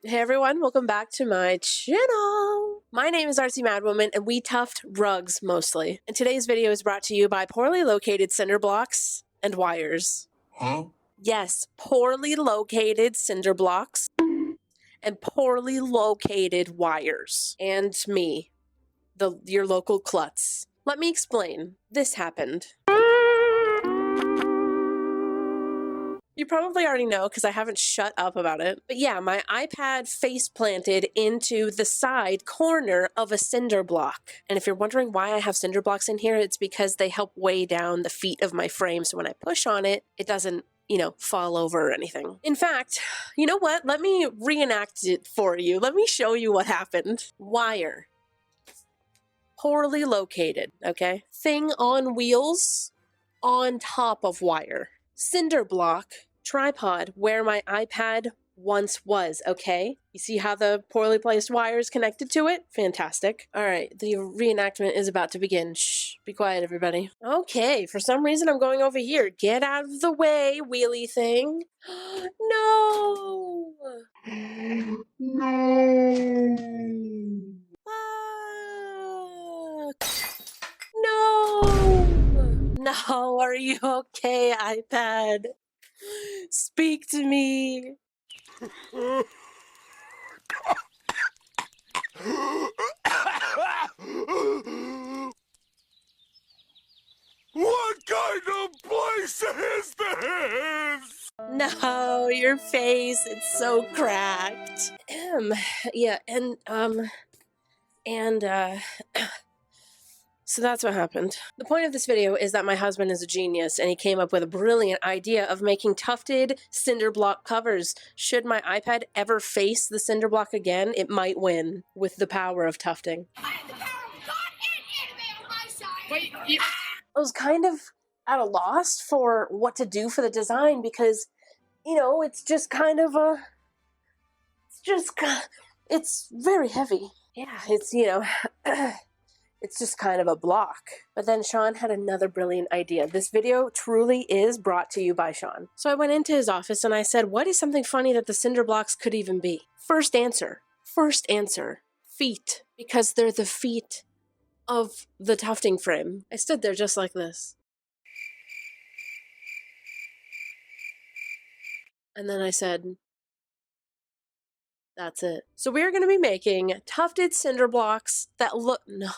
Hey everyone, welcome back to my channel. My name is Artsymadwoman and we tuft rugs mostly. And today's video is brought to you by poorly located cinder blocks and wires. Huh? Yes, poorly located cinder blocks and poorly located wires. And me, your local klutz. Let me explain. This happened. You probably already know because I haven't shut up about it. But yeah, my iPad face planted into the side corner of a cinder block. And if you're wondering why I have cinder blocks in here, it's because they help weigh down the feet of my frame. So when I push on it, it doesn't, fall over or anything. In fact, you know what? Let me reenact it for you. Let me show you what happened. Wire. Poorly located, okay? Thing on wheels on top of wire. Cinder block, tripod, where my iPad once was, okay? You see how the poorly placed wire is connected to it? Fantastic. All right, the reenactment is about to begin. Shh, be quiet, everybody. Okay, for some reason I'm going over here. Get out of the way, wheelie thing. No! No! No! No, are you okay, iPad? Speak to me. What kind of place is this? No, your face, it's so cracked. Yeah, so that's what happened. The point of this video is that my husband is a genius and he came up with a brilliant idea of making tufted cinder block covers. Should my iPad ever face the cinder block again, it might win with the power of tufting. I was kind of at a loss for what to do for the design because, it's just kind of it's very heavy. Yeah, it's, it's just kind of a block. But then Sean had another brilliant idea. This video truly is brought to you by Sean. So I went into his office and I said, what is something funny that the cinder blocks could even be? First answer, feet. Because they're the feet of the tufting frame. I stood there just like this. And then I said, that's it. So we are going to be making tufted cinder blocks that look... No.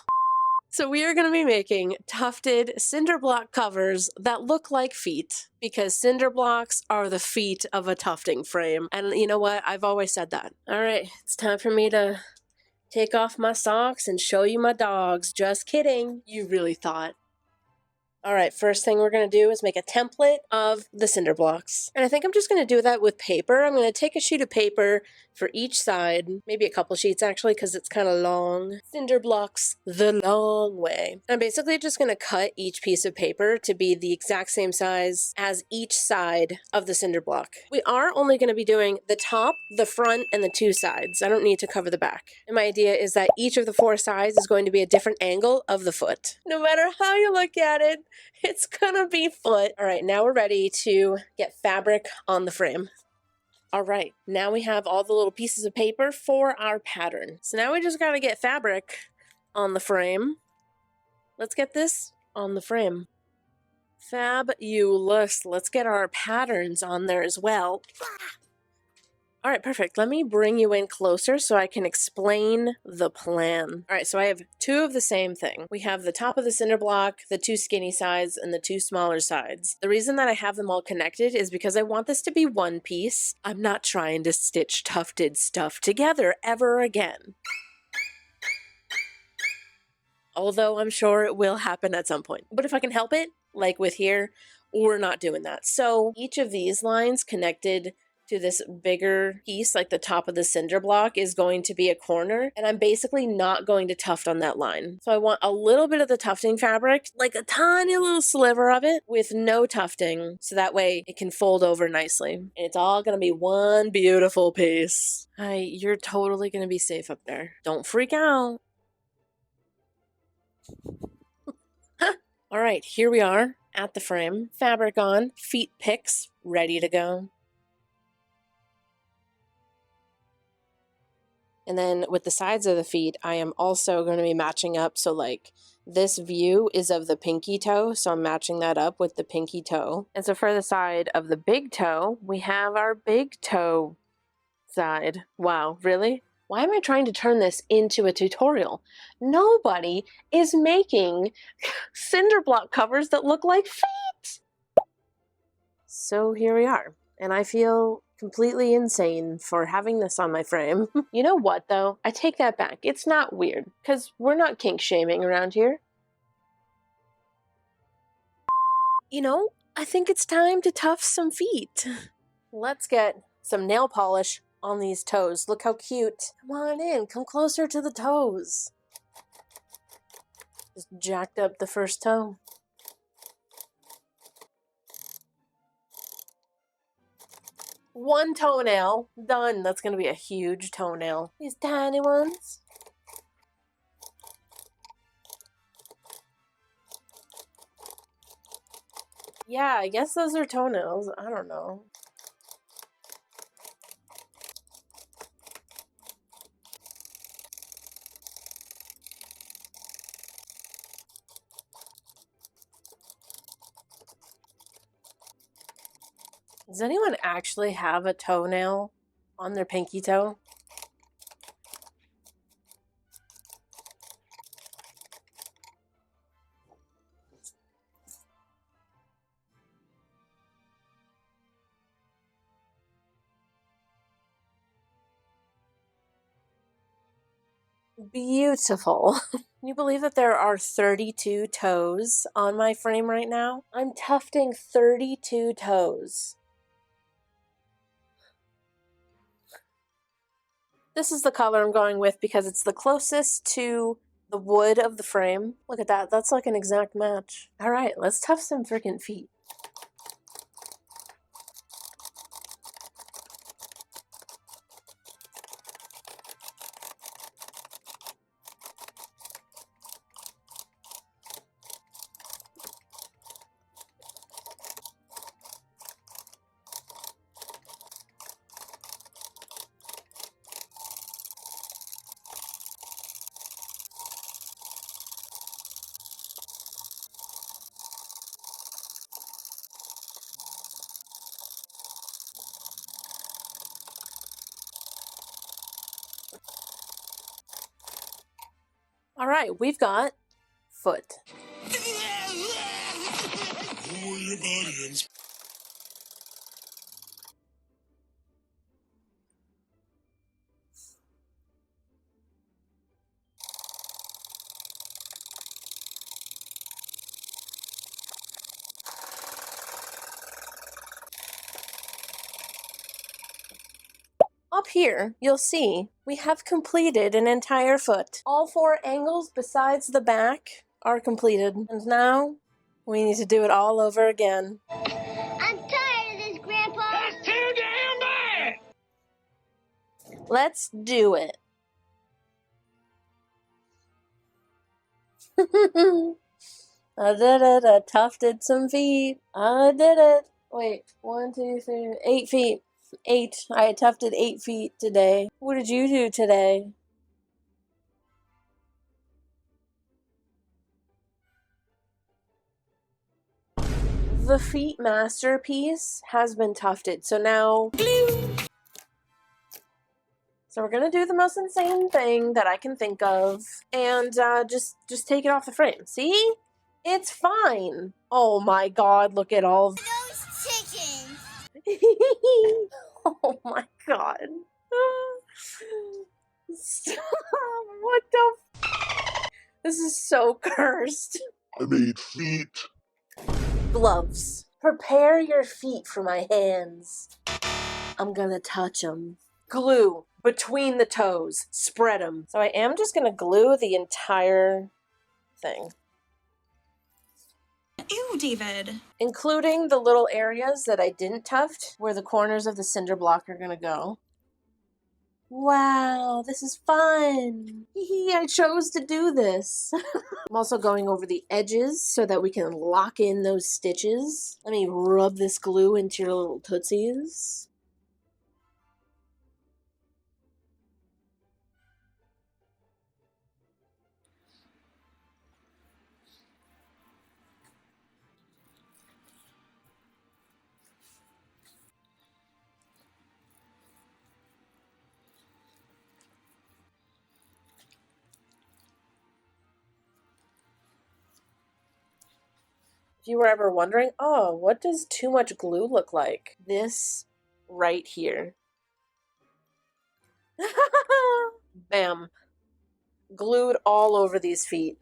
So we are going to be making tufted cinder block covers that look like feet because cinder blocks are the feet of a tufting frame. And you know what? I've always said that. All right, it's time for me to take off my socks and show you my dogs. Just kidding. You really thought. All right, first thing we're going to do is make a template of the cinder blocks. And I think I'm just going to do that with paper. I'm going to take a sheet of paper for each side, maybe a couple sheets actually because it's kind of long. Cinder blocks the long way. I'm basically just going to cut each piece of paper to be the exact same size as each side of the cinder block. We are only going to be doing the top, the front, and the two sides. I don't need to cover the back. And my idea is that each of the four sides is going to be a different angle of the foot. No matter how you look at it, it's gonna be foot. All right, now we're ready to get fabric on the frame. All right, now we have all the little pieces of paper for our pattern. So now we just gotta get fabric on the frame. Let's get this on the frame. Fabulous. Let's get our patterns on there as well. All right, perfect. Let me bring you in closer so I can explain the plan. All right, so I have two of the same thing. We have the top of the cinder block, the two skinny sides, and the two smaller sides. The reason that I have them all connected is because I want this to be one piece. I'm not trying to stitch tufted stuff together ever again. Although I'm sure it will happen at some point. But if I can help it, like with here, we're not doing that. So each of these lines connected to this bigger piece, like the top of the cinder block, is going to be a corner, and I'm basically not going to tuft on that line. So I want a little bit of the tufting fabric, like a tiny little sliver of it, with no tufting, so that way it can fold over nicely. And it's all gonna be one beautiful piece. Hi, you're totally gonna be safe up there. Don't freak out. All right, here we are at the frame. Fabric on, feet picks, ready to go. And then with the sides of the feet, I am also going to be matching up. So like this view is of the pinky toe, so I'm matching that up with the pinky toe. And so for the side of the big toe, we have our big toe side. Wow, really? Why am I trying to turn this into a tutorial? Nobody is making cinder block covers that look like feet. So here we are. And I feel completely insane for having this on my frame. You know what, though? I take that back. It's not weird, because we're not kink shaming around here. You know, I think it's time to tuft some feet. Let's get some nail polish on these toes. Look how cute. Come on in. Come closer to the toes. Just jacked up the first toe. One toenail. Done. That's going to be a huge toenail. These tiny ones. Yeah, I guess those are toenails. I don't know. Does anyone actually have a toenail on their pinky toe? Beautiful. Can you believe that there are 32 toes on my frame right now? I'm tufting 32 toes. This is the color I'm going with because it's the closest to the wood of the frame. Look at that. That's like an exact match. All right, let's tuft some freaking feet. All right, we've got foot. Up here, you'll see we have completed an entire foot. All 4 angles besides the back are completed. And now, we need to do it all over again. I'm tired of this, Grandpa. That's too damn bad. Let's do it. I did it. I tufted some feet. I did it. Wait, 1, 2, 3, 8 feet. 8. I tufted 8 feet today. What did you do today? The feet masterpiece has been tufted. So now... So we're gonna do the most insane thing that I can think of, and just take it off the frame. See? It's fine. Oh my god, look at all Those chickens. Oh my god. Stop. What the This is so cursed. I made feet. Gloves. Prepare your feet for my hands. I'm gonna touch them. Glue between the toes. Spread them. So I am just gonna glue the entire thing. Ew, David. Including the little areas that I didn't tuft, where the corners of the cinder block are gonna go. Wow, this is fun. I chose to do this. I'm also going over the edges so that we can lock in those stitches. Let me rub this glue into your little tootsies. you were ever wondering, oh, what does too much glue look like? This right here. Bam. Glued all over these feet.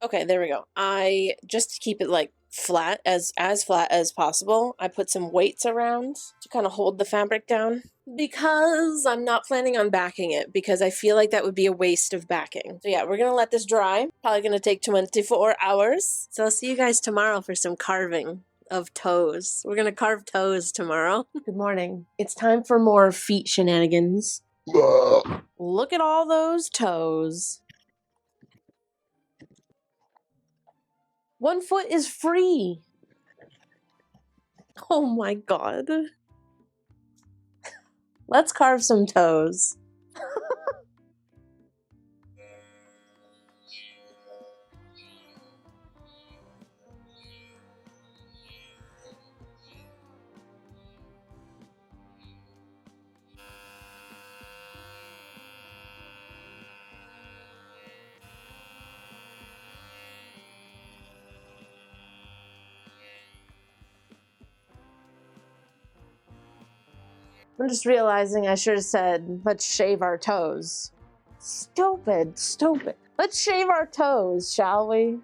Okay, there we go. I, just to keep it like flat, as flat as possible, I put some weights around to kind of hold the fabric down because I'm not planning on backing it because I feel like that would be a waste of backing. So yeah, we're gonna let this dry. Probably gonna take 24 hours. So I'll see you guys tomorrow for some carving of toes. We're gonna carve toes tomorrow. Good morning. It's time for more feet shenanigans. Look at all those toes. One foot is free. Oh my god. Let's carve some toes. I'm just realizing I should have said, let's shave our toes. Stupid, stupid. Let's shave our toes, shall we?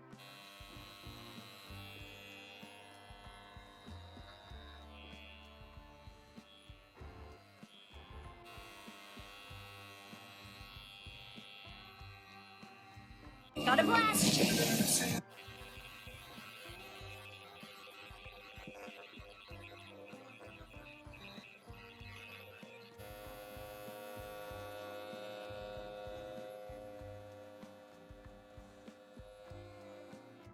Got a blast!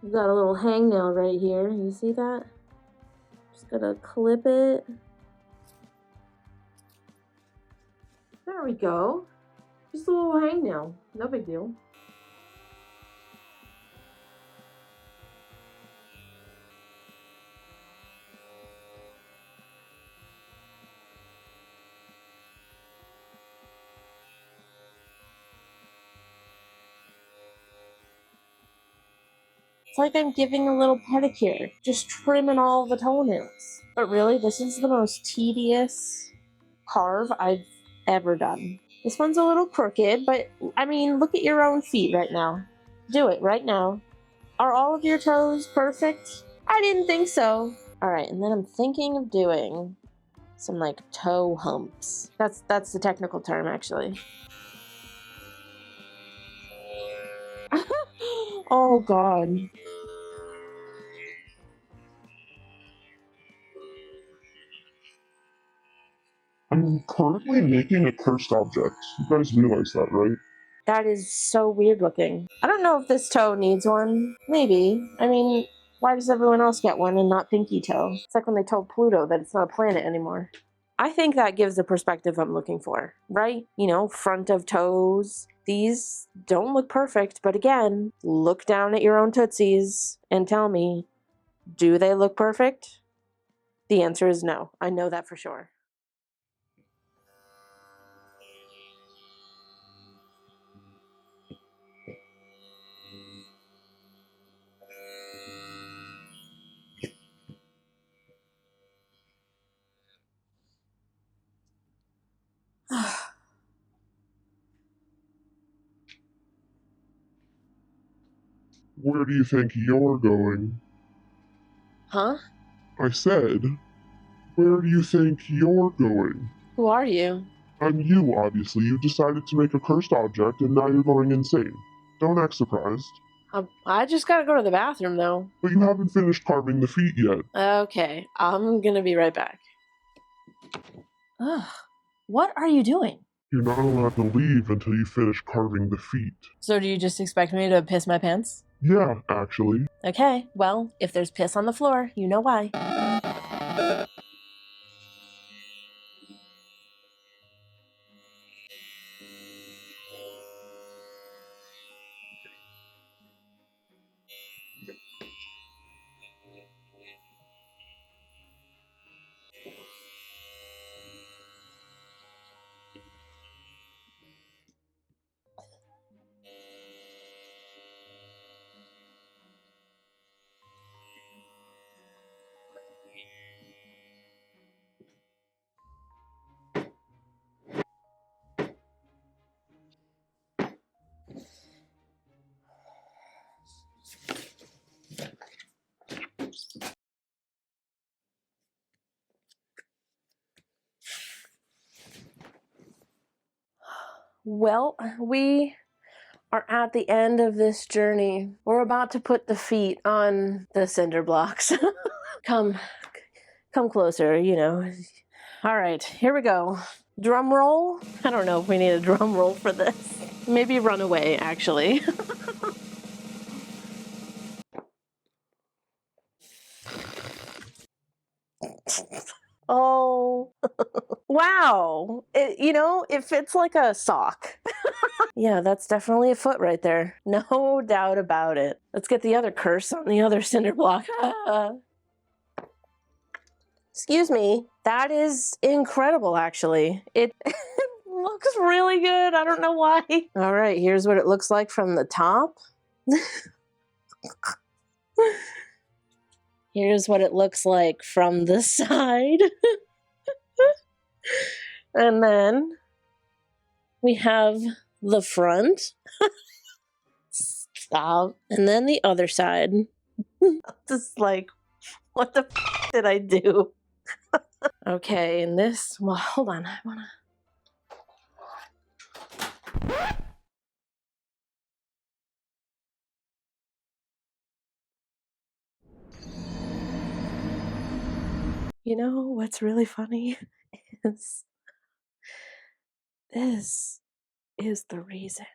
We've got a little hangnail right here. You see that? Just gonna clip it. There we go. Just a little hangnail. No big deal. It's like I'm giving a little pedicure, just trimming all the toenails. But really, this is the most tedious carve I've ever done. This one's a little crooked, but I mean, look at your own feet right now. Do it right now. Are all of your toes perfect? I didn't think so. All right, and then I'm thinking of doing some like toe humps. That's the technical term, actually. Oh God. I'm currently making a cursed object. You guys realize that, right? That is so weird looking. I don't know if this toe needs one. Maybe. I mean, why does everyone else get one and not Pinky Toe? It's like when they told Pluto that it's not a planet anymore. I think that gives the perspective I'm looking for, right? You know, front of toes. These don't look perfect, but again, look down at your own tootsies and tell me, do they look perfect? The answer is no. I know that for sure. Where do you think you're going? Huh? I said, where do you think you're going? Who are you? I'm you, obviously. You decided to make a cursed object, and now you're going insane. Don't act surprised. I just gotta go to the bathroom, though. But you haven't finished carving the feet yet. Okay, I'm gonna be right back. Ugh, what are you doing? You're not allowed to leave until you finish carving the feet. So do you just expect me to piss my pants? Yeah, actually. Okay, well, if there's piss on the floor, you know why. Well, we are at the end of this journey. We're about to put the feet on the cinder blocks. Come closer, you know. All right, here we go. Drum roll? I don't know if we need a drum roll for this. Maybe run away, actually. Oh, wow. It fits like a sock. Yeah, that's definitely a foot right there. No doubt about it. Let's get the other curse on the other cinder block. Excuse me. That is incredible, actually. It looks really good. I don't know why. All right, here's what it looks like from the top. Here's what it looks like from the side. And then we have the front. Stop. And then the other side. Just like, what the did I do? Okay, and this, well, hold on. I wanna. You know what's really funny is this is the reason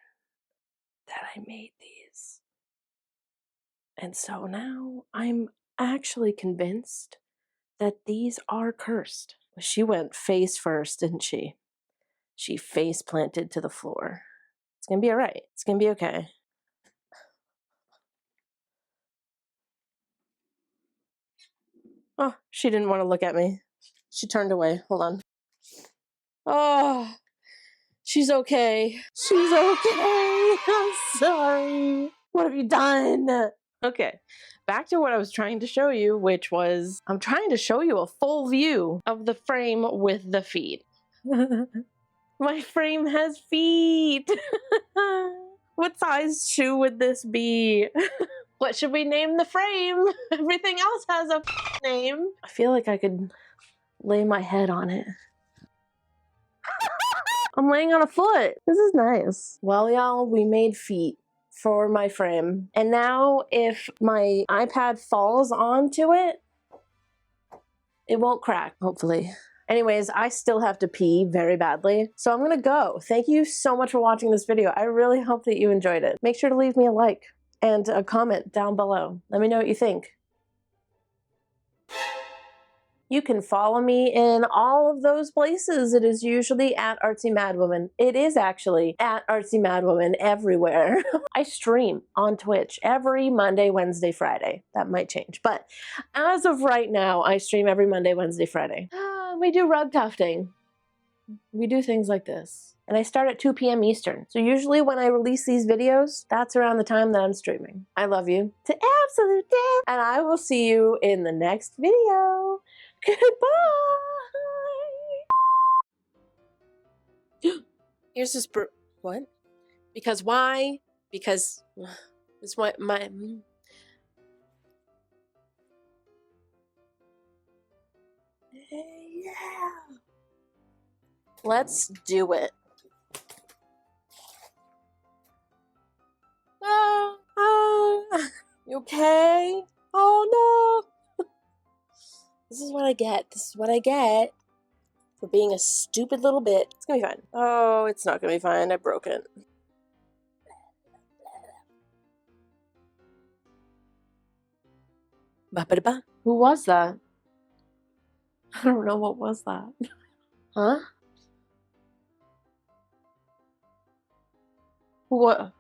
that I made these. And so now I'm actually convinced that these are cursed. She went face first, didn't she? She face planted to the floor. It's gonna be all right. It's gonna be okay. Oh, she didn't want to look at me. She turned away. Hold on. Oh, she's okay. She's okay. I'm sorry. What have you done? Okay, back to what I was trying to show you, which was I'm trying to show you a full view of the frame with the feet. My frame has feet. What size shoe would this be? What should we name the frame? Everything else has a name. I feel like I could lay my head on it. I'm laying on a foot. This is nice. Well, y'all, we made feet for my frame. And now if my iPad falls onto it, it won't crack, hopefully. Anyways, I still have to pee very badly, so I'm gonna go. Thank you so much for watching this video. I really hope that you enjoyed it. Make sure to leave me a like and a comment down below. Let me know what you think. You can follow me in all of those places. It is usually at Artsymadwoman. It is actually at Artsymadwoman everywhere. I stream on Twitch every Monday, Wednesday, Friday. That might change, but as of right now, I stream every Monday, Wednesday, Friday. We do rug tufting. We do things like this. And I start at 2 p.m. Eastern. So usually when I release these videos, that's around the time that I'm streaming. I love you to absolute death. And I will see you in the next video. Goodbye. Here's this what? Because why? Because it's what my yeah. Let's do it. You okay? Oh no. This is what I get. This is what I get for being a stupid little bit. It's gonna be fine. Oh, it's not gonna be fine. I broke it. Ba-ba-da-ba. Who was that? I don't know, what was that? Huh? What?